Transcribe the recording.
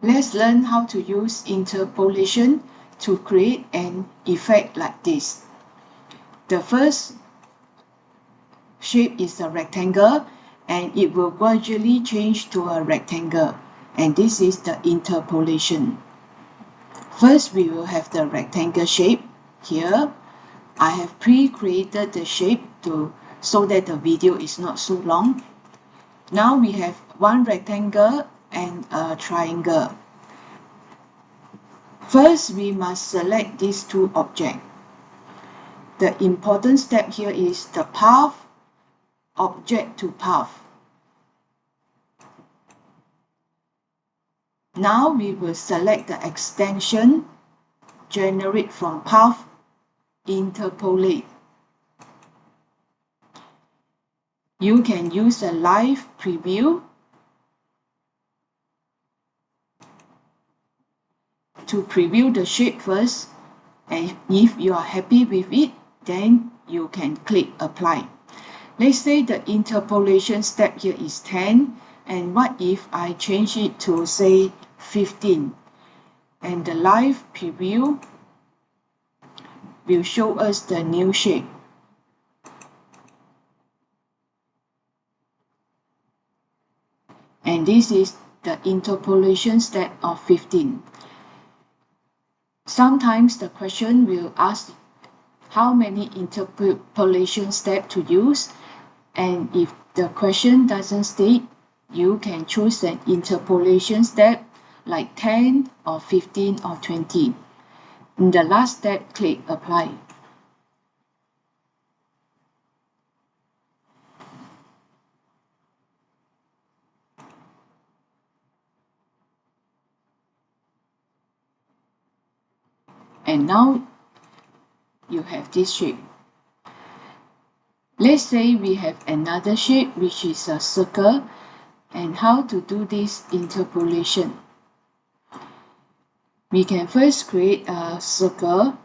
Let's learn how to use interpolation to create an effect like this. The first shape is a rectangle and it will gradually change to a rectangle, and this is the interpolation. First, we will have the rectangle shape. Here, I have pre-created the shape so that the video is not so long. Now we have one rectangle and a triangle. First, we must select these two objects. The important step here is the path, object to path. Now we will select the extension, generate from path, interpolate. You can use a live preview to preview the shape first, and if you are happy with it, then you can click apply. Let's say the interpolation step here is 10, and what if I change it to say 15, and the live preview will show us the new shape. And this is the interpolation step of 15. Sometimes the question will ask how many interpolation steps to use, and if the question doesn't state, you can choose an interpolation step like 10 or 15 or 20. In the last step, click apply. And now you have this shape. Let's say we have another shape which is a circle, and how to do this interpolation. We can first create a circle